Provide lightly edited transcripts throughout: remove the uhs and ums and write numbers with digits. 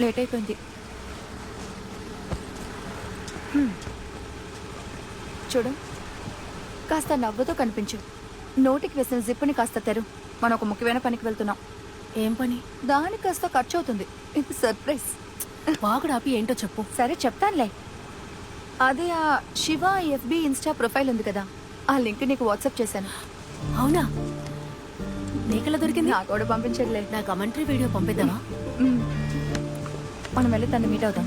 Late అయిపోయింది. చూడు, కాస్త నవ్వుతో కనిపించు. నోటికి వేసిన జిప్పుని కాస్త తెరు. మనం ఒక ముఖ్యమైన పనికి వెళ్తున్నాం. ఏం పని? దానికి కాస్త ఖర్చు అవుతుంది. ఇది సర్ప్రైజ్. వాగుడాపి ఏంటో చెప్పు. సరే చెప్తానులే. అదే ఆ శివ ఎఫ్బి ఇన్స్టా ప్రొఫైల్ ఉంది కదా, ఆ లింక్ నీకు వాట్సాప్ చేశాను. అవునా? నీకెలా దొరికింది? నాకు కూడా పంపించట్లే. నా కమెంటరీ వీడియో పంపిద్దామా? మనం వెళ్ళి తను మీట్ అవుదాం.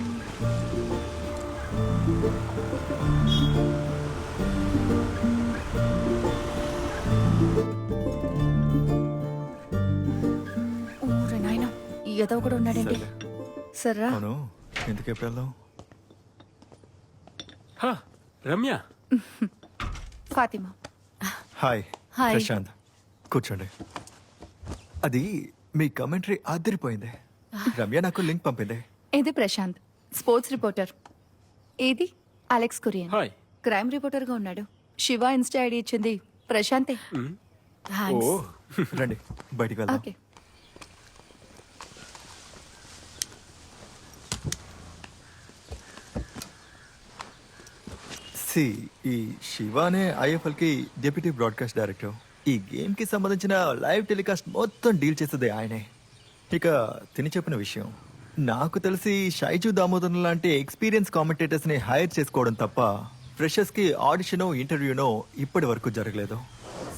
ఊరే నాయనా, ఏదో కూడా ఉన్నాడండి. సర్రా ఎందుకు ఎప్పుడు వెళ్దాం? రమ్య. ఫాతిమా. హాయ్. హాయ్. ప్రశాంత్, కూర్చోండి. అది మీ కమెంటరీ అదిరిపోయింది. రమ్య నాకు లింక్ పంపింది. ఇది ప్రశాంత్, స్పోర్ట్స్ రిపోర్టర్. ఇది Alex Kurian, hi. Crime reporter గా ఉన్నాడు. శివ ఇన్స్టా ఐడి ఇచ్చింది ప్రశాంతే. థాంక్స్. రండి బయటికి వెళ్దాం. ఓకే. ఈ శివానే ఐఎఫ్ఎల్ కి డెప్యూటీ బ్రాడ్కాస్ట్ డైరెక్టర్. ఈ గేమ్ కి సంబంధించిన లైవ్ టెలికాస్ట్ మొత్తం డీల్ చేసేది ఆయనే. ఇక తిని చెప్పిన విషయం, నాకు తెలిసి షైజు దామోదర్ లాంటి ఎక్స్పీరియన్స్ కామెంటేటర్స్ ని హైర్ చేసుకోవడం తప్ప ఫ్రెషర్స్ కి ఆడిషనో ఇంటర్వ్యూనో ఇప్పటి వరకు జరగలేదు.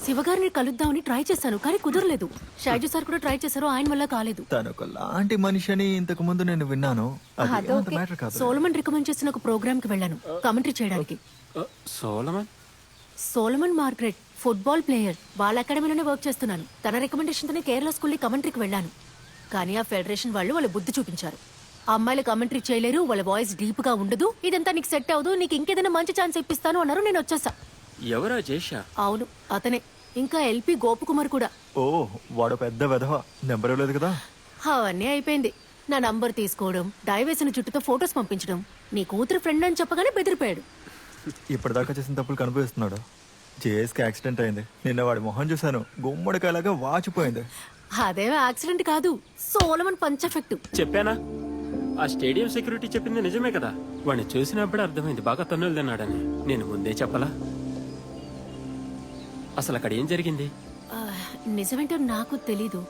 శివగారిని కలుద్దామని ట్రై చేశాను, కానీ కుదరలేదు. షైజు సార్ కూడా ట్రై చేశారు, ఆయన వల్ల కాలేదు. తను ఒక లాంటి మనిషి అని ఇంతకు ముందు నేను విన్నాను. అది అదొకే. అంత మ్యాటర్ కాదు. సోలమన్ రికమెండ్ చేసిన ఒక ప్రోగ్రామ్ కి వెళ్ళాను కమెంటరీ చేయడానికి. Solomon Margaret football player. వాళ్ళ అకాడమీలోనే వర్క్ చేస్తున్నాను. తన రికమెండేషన్ తోనే కేరళ స్కూల్ కమెంటరీకి వెళ్ళాను. కానీ ఆ ఫెడరేషన్ వాళ్ళు వాళ్ళ బుద్ధి చూపించారు. ఆ అమ్మాయిలు కమెంటరీ చేయలేరు, వాళ్ళ వాయిస్ డీప్ గా ఉండదు, ఇదంతా నీకు సెట్ అవ్వదు, నీకు ఇంకేదైనా మంచి ఛాన్స్ ఇప్పిస్తాను అన్నారు. నేను వచ్చేసా. ఎవరా జేషా? అవును, అతనే. ఇంకా ఎల్పి గోపకుమార్ కూడా. ఓ, వాడు పెద్ద వెధవ. నెంబర్ ఇవ్వలేదు కదా? అవన్నీ అయిపోయింది. నా నంబర్ తీసుకోవడం, డై వేసిన జుట్టుతో ఫొటోస్ పంపించడం, నీ కూతురు ఫ్రెండ్ అని చెప్పగానే బెదిరిపోయాడు. ఇప్పటిదాకా చేసిన తప్పులు కనిపిస్తున్నాడు. జేఎస్కి యాక్సిడెంట్ అయింది. నిన్న వాడి మొహం చూశాను, గుమ్మడికాయలాగా వాచిపోయింది. అదేమో యాక్సిడెంట్ కాదు, సోలమన్ పంచ్ ఎఫెక్ట్. చెప్పానా? ఆ స్టేడియం సెక్యూరిటీ చెప్పింది నిజమే కదా. వాడిని చూసినప్పుడే అర్థమైంది బాగా తన్నులు తిన్నాడని. నేను ముందే చెప్పలా? అసలు అక్కడ ఏం జరిగింది? నిజమేంటో నాకు తెలీదు.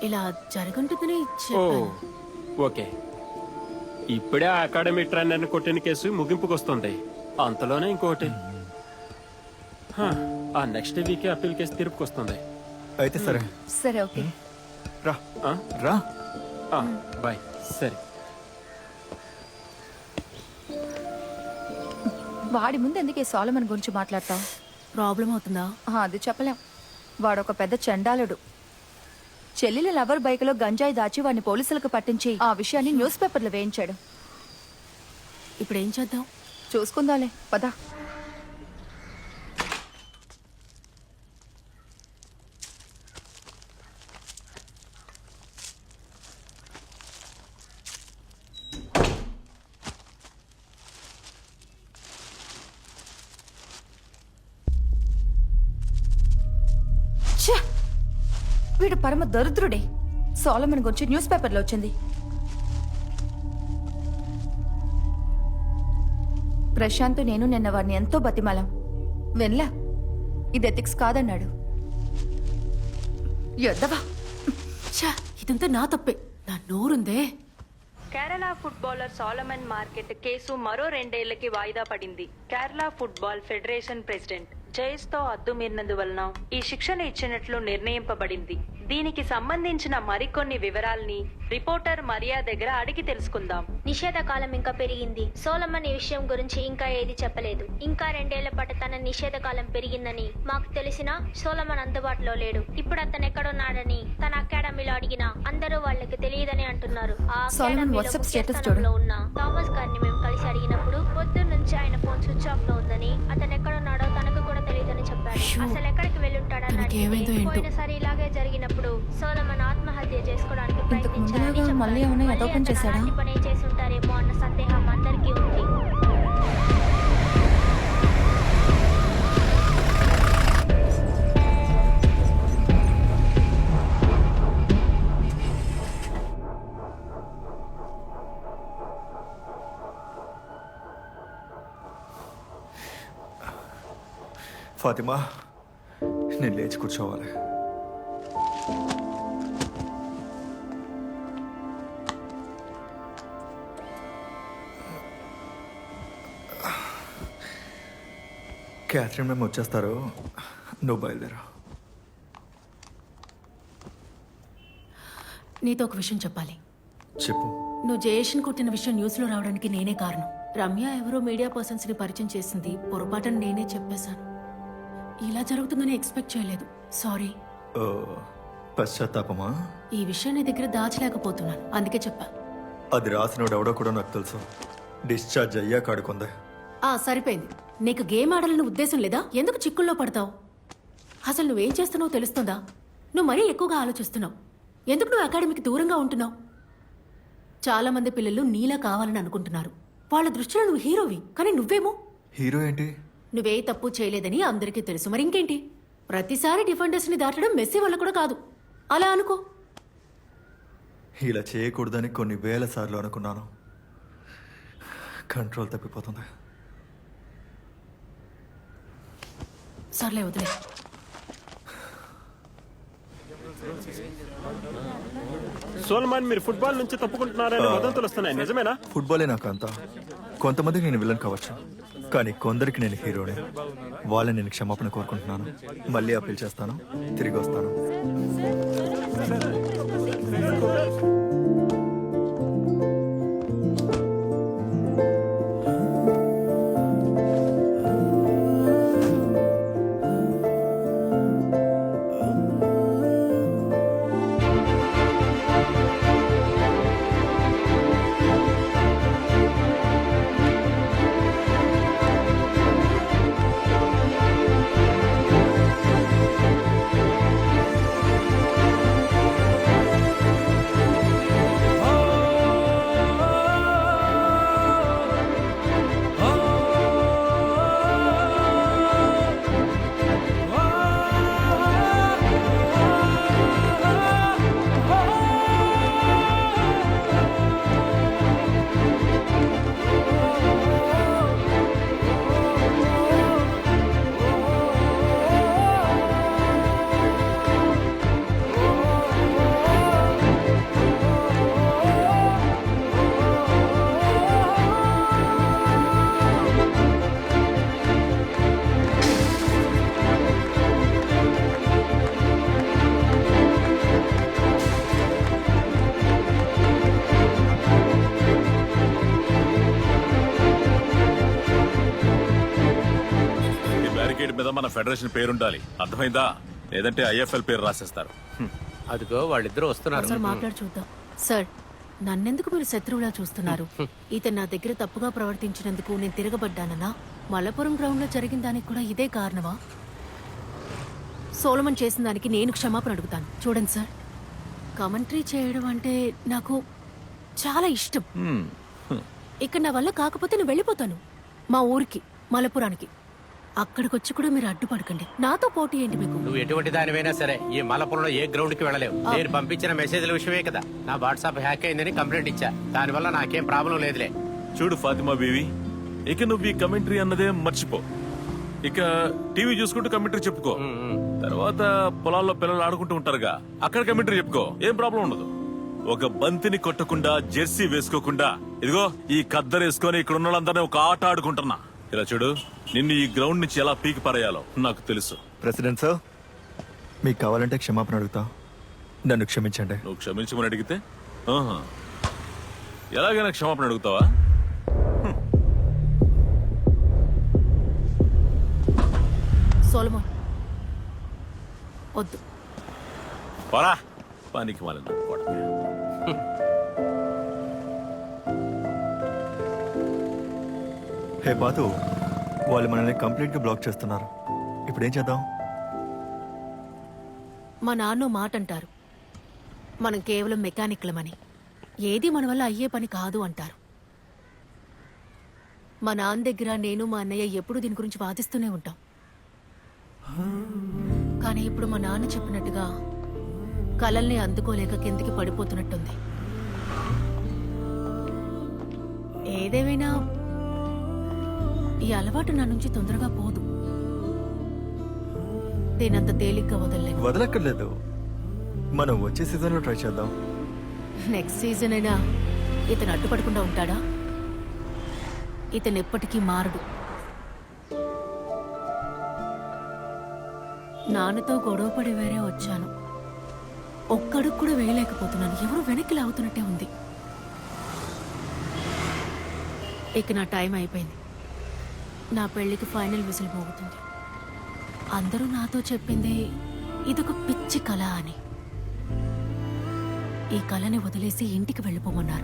ఇలా జరుగుంటుందని ఓ చెప్పాను. ఓకే. ఇప్పుడే ఆ అకాడమీ ట్రైనర్ని కొట్టిన కేసు ముగింపుకు వస్తుంది. అంతలోనే ఇంకోటి. ఆ నెక్స్ట్ వీక్ అప్పీల్ కేసు తీర్పుకి వస్తుంది. అయితే సరే. సరే, ఓకే. రా రా. బాయ్. సరే. వాడి ముందు ఎందుకే సోలమన్ గురించి మాట్లాడతావు? ప్రాబ్లం అవుతుందా? అది చెప్పలేం. వాడొక పెద్ద చండాలుడు. చెల్లెల లవర్ బైక్ లో గంజాయి దాచి వాడిని పోలీసులకు పట్టించి ఆ విషయాన్ని న్యూస్ పేపర్లో వేయించాడు. ఇప్పుడు ఏం చేద్దాం? చూసుకుందాలే, పద. ఛే! వీడు పరమ దరిద్రుడే. సోలమన్ గురించి న్యూస్ పేపర్లో వచ్చింది. ప్రశాంత్ నేను నిన్న వాడిని ఎంతో బతిమాలం. వినలా. ఇది ఎథిక్స్ కాదన్నాడు. ఎద్దవా. ఛా, ఇదంతా నా తప్పే. నా నోరుందే. కేరళ ఫుట్బాలర్ సోలమన్ మార్కెట్ కేసు మరో 2 ఏళ్లకి వాయిదా పడింది. కేరళ ఫుట్బాల్ ఫెడరేషన్ ప్రెసిడెంట్ జైస్తో అద్దు మీరినందువలన ఈ శిక్షను ఇచ్చినట్లు నిర్ణయింపబడింది. దీనికి సంబంధించిన మరికొన్ని వివరాల్ని రిపోర్టర్ మరియా దగ్గర అడిగి తెలుసుకుందాం. నిషేధ కాలం ఇంకా పెరిగింది. సోలమన్ ఈ విషయం గురించి ఇంకా ఏది చెప్పలేదు. ఇంకా 2 ఏళ్ల పాటు తన నిషేధ కాలం పెరిగిందని మాకు తెలిసినా సోలమన్ అందుబాటులో లేడు. ఇప్పుడు అతను ఎక్కడున్నాడని తన అకాడమీలో అడిగినా అందరూ వాళ్ళకి తెలియదని అంటున్నారు. ఆ అకాడమీలో ముఖ్య స్థానంలో ఉన్న థామస్ గారిని మేము కలిసి అడిగినప్పుడు పొద్దున్న నుంచి ఆయన ఫోన్ స్విచ్ ఆఫ్ లో ఉందని, అతను ఎక్కడున్నాడో తనకు కూడా తెలియదని చెప్పాడు. అసలు ఎక్కడికి వెళ్ళుంటాడని అడిగితే పోయినసారి ఇలాగే జరిగినప్పుడు సోలమన్ ఆత్మహత్య చేసుకోవడానికి ప్రయత్నించారని మళ్ళీ ఏమైనా యథాపం చేశాడా? అలాంటి పనే చేసి ఉంటారేమో అన్న సందేహం అందరికీ ఉంది. ఫాతిమా, నేను లేచి కూర్చోవాలి. క్యాథరిన్ మేము వచ్చేస్తారు, నువ్వు బయలుదేరా. నీతో ఒక విషయం చెప్పాలి. చెప్పు. నువ్వు జయేష్ని కొట్టిన విషయం న్యూస్లో రావడానికి నేనే కారణం. రమ్య ఎవరో మీడియా పర్సన్స్ని పరిచయం చేసింది, పొరపాటున నేనే చెప్పేశాను. ఇలా జరుగుతుందని ఎక్స్పెక్ట్ చేయలేదు. సారీ. ఓ, పశ్చాత్తాపమా? ఈ విషయం నీ దగ్గర దాచలేకపోతున్నాను, అందుకే చెప్పా. అది రాసినోడు ఎవడో కూడా నాకు తెలుసు. డిశ్చార్జ్ అయ్యాక ఆడుకుందే. సరిపోయింది. నీకు గేమ్ ఆడాలని ఉద్దేశం లేదా? ఎందుకు చిక్కుల్లో పడతావు? అసలు నువ్వేం చేస్తున్నావో తెలుస్తుందా? నువ్వు మరీ ఎక్కువగా ఆలోచిస్తున్నావు. ఎందుకు నువ్వు అకాడమీకి దూరంగా ఉంటున్నావు? చాలా మంది పిల్లలు నీలా కావాలని అనుకుంటున్నారు. వాళ్ళ దృష్టిలో నువ్వు హీరోవి, కానీ నువ్వేమో. హీరో ఏంటి? నువ్వే తప్పు చేయలేదని అందరికీ తెలుసు. మరి ఇంకేంటి? ప్రతిసారి డిఫెండర్స్ని దాటడం మెస్సీ వల్ల కూడా కాదు. అలా అనుకో. ఇలా చేయకూడదని కొన్ని వేల సార్లు అనుకున్నాను. కంట్రోల్ తప్పిపోతుంది. సర్లే, వదిలే. సోల్మాన్, మీరు ఫుట్బాల్ నుంచి తప్పుకుంటున్నారని వదంతులు వస్తున్నాయి, నిజమేనా? ఫుట్బాలే నాకు అంతా. కొంతమందికి నేను విలన్ కావచ్చు, కానీ కొందరికి నేను హీరోని. వాళ్ళని నేను క్షమాపణ కోరుకుంటున్నాను. మళ్ళీ అప్పీల్ చేస్తాను, తిరిగి వస్తాను. మీద మన ఫెడరేషన్ పేరుండాలి, అర్థమైందా? లేదంటే ఐఎఫ్ఎల్ పేరు రాసేస్తారు. అదిగో వాళ్ళిద్దరూ వస్తున్నారు. సార్ మాట్లాడి చూద్దాం. సార్, నన్నెందుకు మీరు శత్రువులా చూస్తున్నారు? ఇతను నా దగ్గర తప్పుగా ప్రవర్తించినందుకు నేను తిరగబడ్డానన్నా? మలపురం గ్రౌండ్ లో జరిగిన దానికి కూడా ఇదే కారణమా? సోలమన్ చేసిన దానికి నేను క్షమాపణ అడుగుతాను. చూడండి సార్, కమెంటరీ చేయడం అంటే నాకు చాలా ఇష్టం. ఇక్కడ నా వల్ల కాకపోతే నేను వెళ్ళిపోతాను మా ఊరికి, మలపురానికి. అక్కడికొచ్చి కూడా మీరు అడ్డుపడకండి. నాతో పోటీ ఏంటి మీకు? నువ్వు ఎటువంటి దానివైనా సరే ఈ మలపురంలో ఏ గ్రౌండ్ కి వెళ్ళలేవు. నేను పంపించిన మెసేజ్ల విషయమే కదా నా వాట్సాప్ హ్యాక్ అయిందని కంప్లైంట్ ఇచ్చా. దానివల్ల నాకేం ప్రాబ్లం లేదులే. చూడు ఫాతిమా బీవి, ఇక నువ్వు ఈ కమెంటరీ అన్నదే మర్చిపో. ఇక టీవీ చూసుకుంటూ కమెంటరీ చెప్పుకో. తర్వాత పొలాల్లో పిల్లలు ఆడుకుంటూ ఉంటారుగా, అక్కడ కమెంటరీ చెప్పుకో. ఏం ప్రాబ్లం ఉండదు. ఒక బంతిని కొట్టకుండా, జెర్సీ వేసుకోకుండా, ఇదిగో ఈ కద్దరేసుకొని ఇక్కడ ఉన్న వాళ్ళందరినీ ఒక ఆట ఆడుకుంటున్నా. ఇలా చూడు, నిన్ను ఈ గ్రౌండ్ నుంచి ఎలా పీకి పారేయాలో నాకు తెలుసు. ప్రెసిడెంట్ సార్, మీకు కావాలంటే క్షమాపణ అడుగుతా. నన్ను క్షమించండి. నువ్వు క్షమించమని అడిగితే ఎలాగైనా క్షమాపణ అడుగుతావా? సోలమన్ వద్దు. పరా పనికి మాలిన కొడక. హే బాతు, వాళ్ళు మనల్ని కంప్లీట్ గా బ్లాక్ చేస్తున్నారు. ఇప్పుడు ఏం చేద్దాం? మా నాన్న మాట అంటారు, మనం కేవలం మెకానిక్లమని, ఏది మన వల్ల అయ్యే పని కాదు అంటారు. మా నాన్న దగ్గర నేను మా అన్నయ్య ఎప్పుడు దీని గురించి వాదిస్తూనే ఉంటాం. కానీ ఇప్పుడు మా నాన్న చెప్పినట్టుగా కలల్ని అందుకోలేక కిందికి పడిపోతున్నట్టుంది. ఏదేమైనా ఈ అలవాటు నా నుంచి తొందరగా పోదు. నేనంత తేలిగ్గా వదలలేను. వదలక్కర్లేదు, మనం వచ్చే సీజన్ లో ట్రై చేద్దాం. నెక్స్ట్ సీజన్ అయినా ఇతను అడ్డుపడకుండా ఉంటాడా? ఇతను ఎప్పటికీ మారడు. నాన్నతో గొడవపడి వేరే వచ్చాను. ఒక్కడుగు కూడా వేయలేకపోతున్నాను. ఎవరు వెనక్కి లాగుతున్నట్టే ఉంది. ఇక నా టైం అయిపోయింది. నా పెళ్లికి ఫైనల్ విజిల్ మోగుతుంది. అందరూ నాతో చెప్పింది ఇదొక పిచ్చి కళ అని. ఈ కళని వదిలేసి ఇంటికి వెళ్ళిపోమన్నారు.